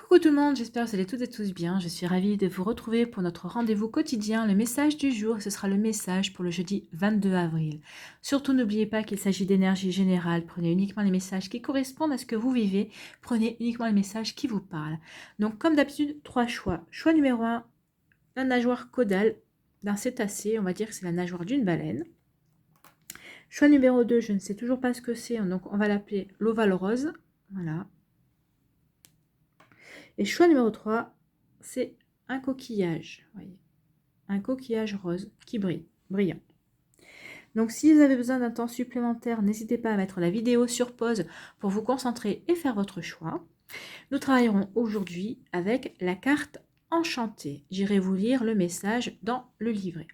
Coucou tout le monde, j'espère que vous allez toutes et tous bien. Je suis ravie de vous retrouver pour notre rendez-vous quotidien, le message du jour. Ce sera le message pour le jeudi 22 avril. Surtout, n'oubliez pas qu'il s'agit d'énergie générale. Prenez uniquement les messages qui correspondent à ce que vous vivez. Prenez uniquement les messages qui vous parlent. Donc, comme d'habitude, 3 choix. Choix numéro 1, la nageoire caudale d'un cétacé. On va dire que c'est la nageoire d'une baleine. Choix numéro 2, je ne sais toujours pas ce que c'est. Donc, on va l'appeler l'ovale rose. Voilà. Et choix numéro 3, c'est un coquillage. Voyez, un coquillage rose qui brille, brillant. Donc si vous avez besoin d'un temps supplémentaire, n'hésitez pas à mettre la vidéo sur pause pour vous concentrer et faire votre choix. Nous travaillerons aujourd'hui avec la carte enchantée. J'irai vous lire le message dans le livret.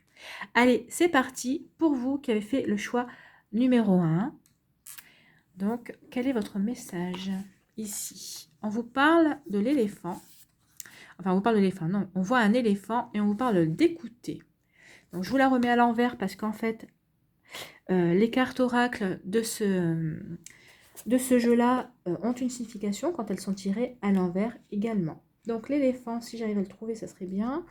Allez, c'est parti pour vous qui avez fait le choix numéro 1. Donc, quel est votre message ici? On vous parle de l'éléphant. Enfin, on vous parle de l'éléphant, non. On voit un éléphant et on vous parle d'écouter. Donc, je vous la remets à l'envers parce qu'en fait, les cartes oracles de ce jeu-là ont une signification quand elles sont tirées à l'envers également. Donc, l'éléphant, si j'arrive à le trouver, ça serait bien.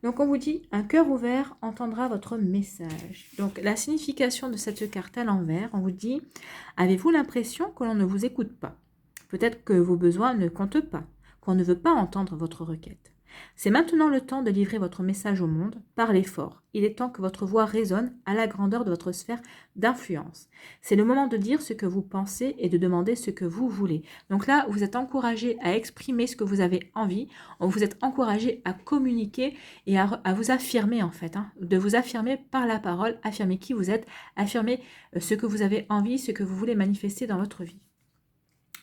Donc, on vous dit, un cœur ouvert entendra votre message. Donc, la signification de cette carte à l'envers, on vous dit, avez-vous l'impression que l'on ne vous écoute pas? Peut-être que vos besoins ne comptent pas, qu'on ne veut pas entendre votre requête. C'est maintenant le temps de livrer votre message au monde, parlez fort. Il est temps que votre voix résonne à la grandeur de votre sphère d'influence. C'est le moment de dire ce que vous pensez et de demander ce que vous voulez. Donc là, vous êtes encouragé à exprimer ce que vous avez envie, vous êtes encouragé à communiquer et à vous affirmer en fait, de vous affirmer par la parole, affirmer qui vous êtes, affirmer ce que vous avez envie, ce que vous voulez manifester dans votre vie.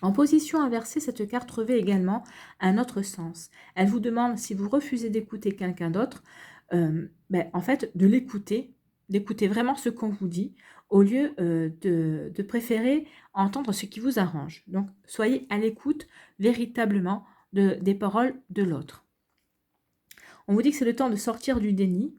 En position inversée, cette carte revêt également un autre sens. Elle vous demande, si vous refusez d'écouter quelqu'un d'autre, en fait, de l'écouter, d'écouter vraiment ce qu'on vous dit, au lieu de préférer entendre ce qui vous arrange. Donc, soyez à l'écoute véritablement des paroles de l'autre. On vous dit que c'est le temps de sortir du déni.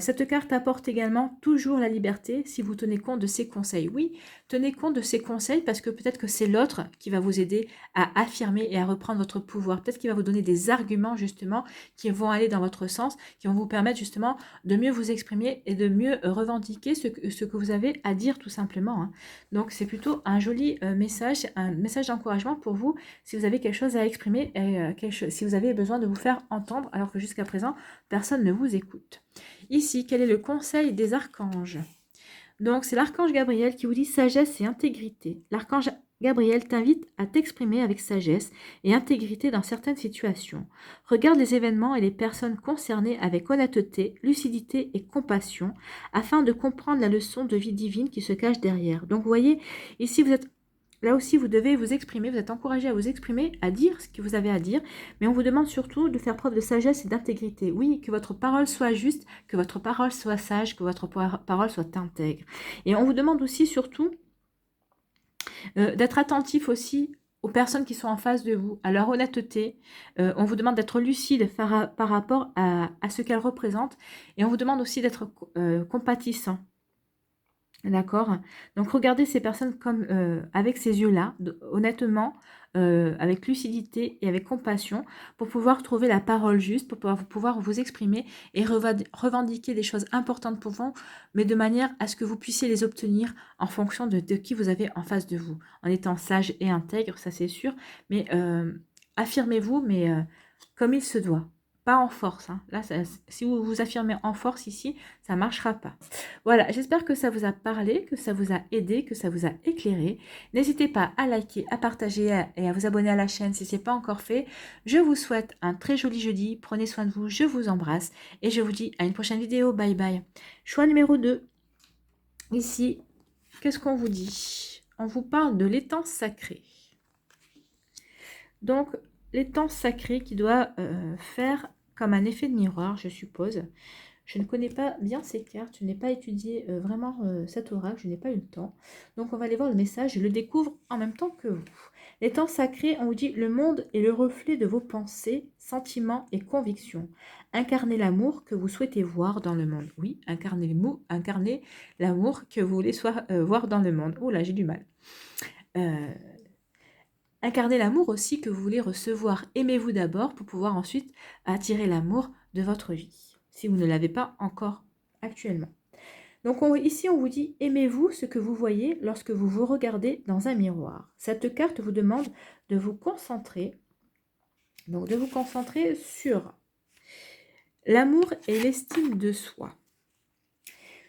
Cette carte apporte également toujours la liberté si vous tenez compte de ses conseils. Oui, tenez compte de ses conseils parce que peut-être que c'est l'autre qui va vous aider à affirmer et à reprendre votre pouvoir. Peut-être qu'il va vous donner des arguments justement qui vont aller dans votre sens, qui vont vous permettre justement de mieux vous exprimer et de mieux revendiquer ce que vous avez à dire tout simplement. Donc c'est plutôt un joli message, un message d'encouragement pour vous si vous avez quelque chose à exprimer et si vous avez besoin de vous faire entendre alors que jusqu'à présent, personne ne vous écoute. Ici, quel est le conseil des archanges? Donc, c'est l'archange Gabriel qui vous dit sagesse et intégrité. L'archange Gabriel t'invite à t'exprimer avec sagesse et intégrité dans certaines situations. Regarde les événements et les personnes concernées avec honnêteté, lucidité et compassion afin de comprendre la leçon de vie divine qui se cache derrière. Donc, vous voyez, ici, vous êtes... Là aussi, vous devez vous exprimer, vous êtes encouragé à vous exprimer, à dire ce que vous avez à dire, mais on vous demande surtout de faire preuve de sagesse et d'intégrité. Oui, que votre parole soit juste, que votre parole soit sage, que votre parole soit intègre. Et on vous demande aussi surtout d'être attentif aussi aux personnes qui sont en face de vous, à leur honnêteté. On vous demande d'être lucide par rapport à ce qu'elles représentent, et on vous demande aussi d'être compatissant. D'accord? Donc, regardez ces personnes comme avec ces yeux-là, honnêtement, avec lucidité et avec compassion, pour pouvoir trouver la parole juste, pour pouvoir vous exprimer et revendiquer des choses importantes pour vous, mais de manière à ce que vous puissiez les obtenir en fonction de qui vous avez en face de vous, en étant sage et intègre, ça c'est sûr, mais affirmez-vous, mais comme il se doit. Pas en force. Là, si vous vous affirmez en force ici, ça ne marchera pas. Voilà, j'espère que ça vous a parlé, que ça vous a aidé, que ça vous a éclairé. N'hésitez pas à liker, à partager et à vous abonner à la chaîne si ce n'est pas encore fait. Je vous souhaite un très joli jeudi. Prenez soin de vous, je vous embrasse et je vous dis à une prochaine vidéo. Bye bye. Choix numéro 2. Ici, qu'est-ce qu'on vous dit? On vous parle de l'étang sacré. Donc, l'étang sacré qui doit faire comme un effet de miroir, je suppose. Je ne connais pas bien ces cartes, je n'ai pas étudié vraiment cet oracle, je n'ai pas eu le temps. Donc on va aller voir le message, je le découvre en même temps que vous. L'étang sacré, on vous dit, le monde est le reflet de vos pensées, sentiments et convictions. Incarnez l'amour que vous souhaitez voir dans le monde. Oui, incarnez l'amour que vous voulez voir dans le monde. Oh là, j'ai du mal. Incarnez l'amour aussi que vous voulez recevoir. Aimez-vous d'abord pour pouvoir ensuite attirer l'amour de votre vie, si vous ne l'avez pas encore actuellement. Donc ici, on vous dit, aimez-vous ce que vous voyez lorsque vous vous regardez dans un miroir. Cette carte vous demande de vous concentrer, donc de vous concentrer sur l'amour et l'estime de soi.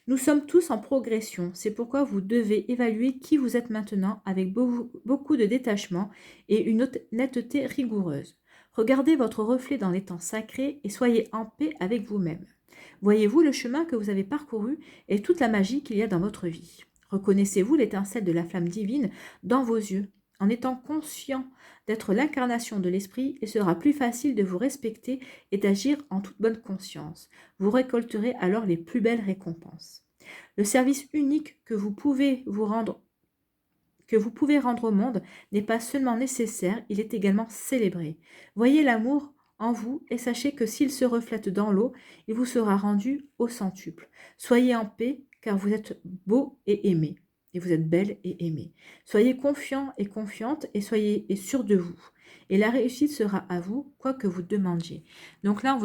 Nous sommes tous en progression, c'est pourquoi vous devez évaluer qui vous êtes maintenant avec beaucoup de détachement et une honnêteté rigoureuse. Regardez votre reflet dans les temps sacrés et soyez en paix avec vous-même. Voyez-vous le chemin que vous avez parcouru et toute la magie qu'il y a dans votre vie. Reconnaissez-vous l'étincelle de la flamme divine dans vos yeux. En étant conscient d'être l'incarnation de l'esprit, il sera plus facile de vous respecter et d'agir en toute bonne conscience. Vous récolterez alors les plus belles récompenses. Le service unique que vous pouvez rendre au monde n'est pas seulement nécessaire, il est également célébré. Voyez l'amour en vous et sachez que s'il se reflète dans l'eau, il vous sera rendu au centuple. Soyez en paix car vous êtes beau et aimé. Et vous êtes belle et aimée. Soyez confiant et confiante et soyez sûr de vous. Et la réussite sera à vous, quoi que vous demandiez. Donc là, on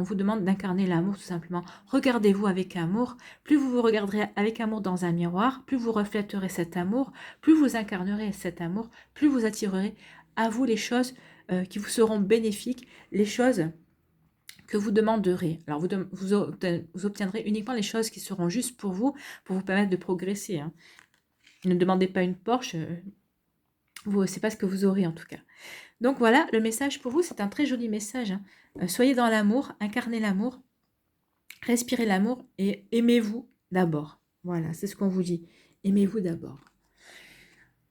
vous demande d'incarner l'amour tout simplement. Regardez-vous avec amour. Plus vous vous regarderez avec amour dans un miroir, plus vous reflèterez cet amour, plus vous incarnerez cet amour, plus vous attirerez à vous les choses qui vous seront bénéfiques, les choses que vous demanderez. Alors, vous obtiendrez uniquement les choses qui seront justes pour vous permettre de progresser. Hein. Ne demandez pas une Porsche, c'est pas ce que vous aurez en tout cas. Donc voilà, le message pour vous, c'est un très joli message. Hein. Soyez dans l'amour, incarnez l'amour, respirez l'amour et aimez-vous d'abord. Voilà, c'est ce qu'on vous dit. Aimez-vous d'abord.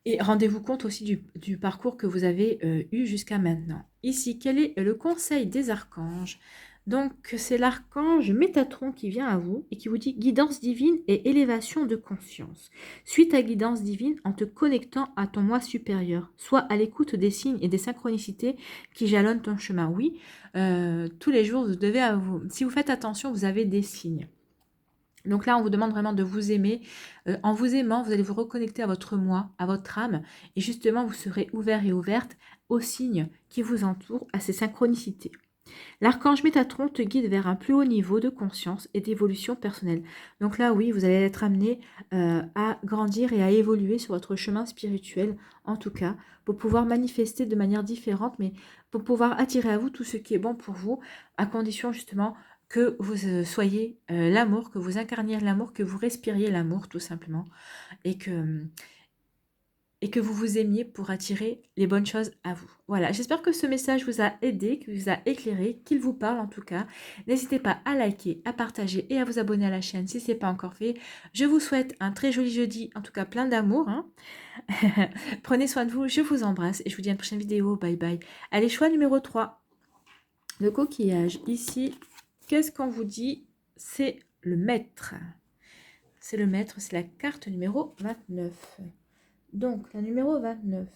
Et rendez-vous compte aussi du parcours que vous avez eu jusqu'à maintenant. Ici, quel est le conseil des archanges? Donc, c'est l'archange Métatron qui vient à vous et qui vous dit guidance divine et élévation de conscience. Suis ta guidance divine en te connectant à ton moi supérieur. Sois à l'écoute des signes et des synchronicités qui jalonnent ton chemin. Oui, tous les jours, si vous faites attention, vous avez des signes. Donc là, on vous demande vraiment de vous aimer. En vous aimant, vous allez vous reconnecter à votre moi, à votre âme. Et justement, vous serez ouvert et ouverte aux signes qui vous entourent, à ces synchronicités. L'archange Métatron te guide vers un plus haut niveau de conscience et d'évolution personnelle. Donc là, oui, vous allez être amené à grandir et à évoluer sur votre chemin spirituel, en tout cas, pour pouvoir manifester de manière différente, mais pour pouvoir attirer à vous tout ce qui est bon pour vous, à condition justement que vous soyez l'amour, que vous incarniez l'amour, que vous respiriez l'amour tout simplement, et que vous vous aimiez pour attirer les bonnes choses à vous. Voilà, j'espère que ce message vous a aidé, qu'il vous a éclairé, qu'il vous parle en tout cas. N'hésitez pas à liker, à partager et à vous abonner à la chaîne si ce n'est pas encore fait. Je vous souhaite un très joli jeudi, en tout cas plein d'amour. Hein. Prenez soin de vous, je vous embrasse et je vous dis à une prochaine vidéo. Bye bye. Allez, choix numéro 3, le coquillage. Ici, qu'est-ce qu'on vous dit? C'est le maître. C'est le maître, c'est la carte numéro 29. Donc, la numéro 29.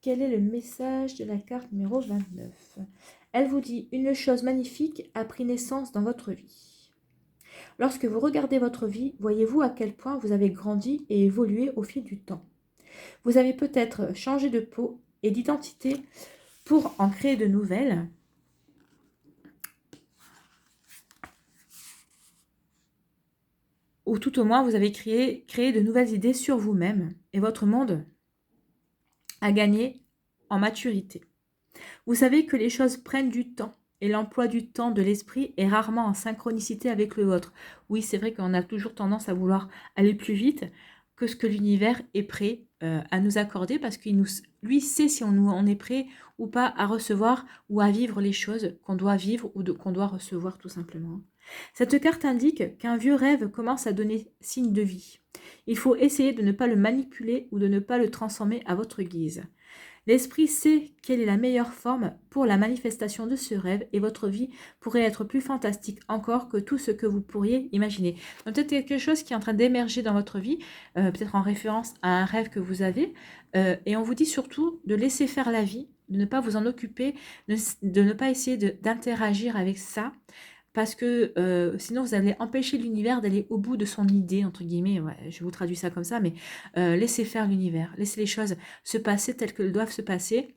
Quel est le message de la carte numéro 29? Elle vous dit, une chose magnifique a pris naissance dans votre vie. Lorsque vous regardez votre vie, voyez-vous à quel point vous avez grandi et évolué au fil du temps. Vous avez peut-être changé de peau et d'identité pour en créer de nouvelles. Ou tout au moins, vous avez créé de nouvelles idées sur vous-même et votre monde a gagné en maturité. Vous savez que les choses prennent du temps et l'emploi du temps de l'esprit est rarement en synchronicité avec le vôtre. Oui, c'est vrai qu'on a toujours tendance à vouloir aller plus vite que ce que l'univers est prêt à nous accorder parce qu'il lui sait si on est prêt ou pas à recevoir ou à vivre les choses qu'on doit vivre ou qu'on doit recevoir tout simplement. Cette carte indique qu'un vieux rêve commence à donner signe de vie. Il faut essayer de ne pas le manipuler ou de ne pas le transformer à votre guise. L'esprit sait quelle est la meilleure forme pour la manifestation de ce rêve et votre vie pourrait être plus fantastique encore que tout ce que vous pourriez imaginer. Donc peut-être quelque chose qui est en train d'émerger dans votre vie, peut-être en référence à un rêve que vous avez, et on vous dit surtout de laisser faire la vie, de ne pas vous en occuper, de ne pas essayer d'interagir avec ça, parce que sinon vous allez empêcher l'univers d'aller au bout de son idée, entre guillemets, ouais, je vous traduis ça comme ça, mais laissez faire l'univers, laissez les choses se passer telles qu'elles doivent se passer.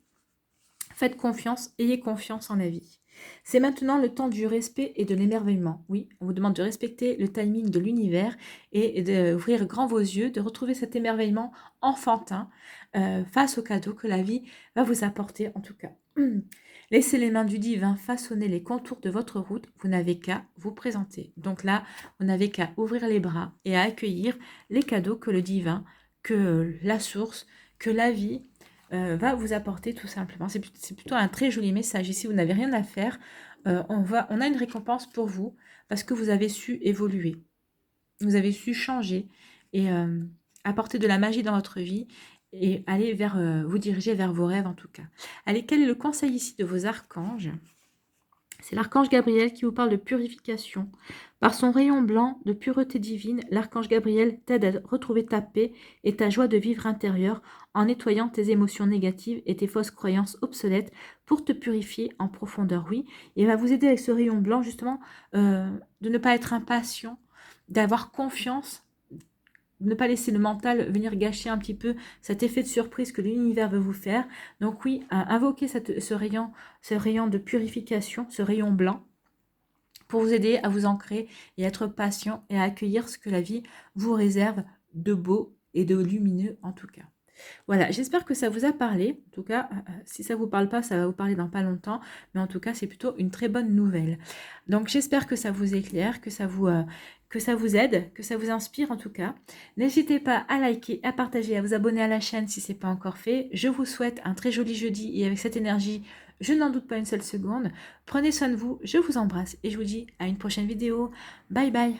Faites confiance, ayez confiance en la vie. C'est maintenant le temps du respect et de l'émerveillement. Oui, on vous demande de respecter le timing de l'univers et d'ouvrir grand vos yeux, de retrouver cet émerveillement enfantin face aux cadeaux que la vie va vous apporter en tout cas. Laissez les mains du divin façonner les contours de votre route, vous n'avez qu'à vous présenter. Donc là, vous n'avez qu'à ouvrir les bras et à accueillir les cadeaux que le divin, que la source, que la vie va vous apporter tout simplement. C'est plutôt un très joli message. Ici, vous n'avez rien à faire. On a une récompense pour vous parce que vous avez su évoluer. Vous avez su changer et apporter de la magie dans votre vie et aller vous diriger vers vos rêves en tout cas. Allez, quel est le conseil ici de vos archanges? C'est l'archange Gabriel qui vous parle de purification. Par son rayon blanc de pureté divine, l'archange Gabriel t'aide à retrouver ta paix et ta joie de vivre intérieure en nettoyant tes émotions négatives et tes fausses croyances obsolètes pour te purifier en profondeur. Oui, et va vous aider avec ce rayon blanc justement de ne pas être impatient, d'avoir confiance, de ne pas laisser le mental venir gâcher un petit peu cet effet de surprise que l'univers veut vous faire. Donc oui, invoquez ce rayon de purification, ce rayon blanc, pour vous aider à vous ancrer et à être patient et à accueillir ce que la vie vous réserve de beau et de lumineux en tout cas. Voilà, j'espère que ça vous a parlé. En tout cas, si ça ne vous parle pas, ça va vous parler dans pas longtemps. Mais en tout cas, c'est plutôt une très bonne nouvelle. Donc, j'espère que ça vous éclaire, que ça vous aide, que ça vous inspire en tout cas. N'hésitez pas à liker, à partager, à vous abonner à la chaîne si ce n'est pas encore fait. Je vous souhaite un très joli jeudi et avec cette énergie, je n'en doute pas une seule seconde. Prenez soin de vous, je vous embrasse et je vous dis à une prochaine vidéo. Bye bye.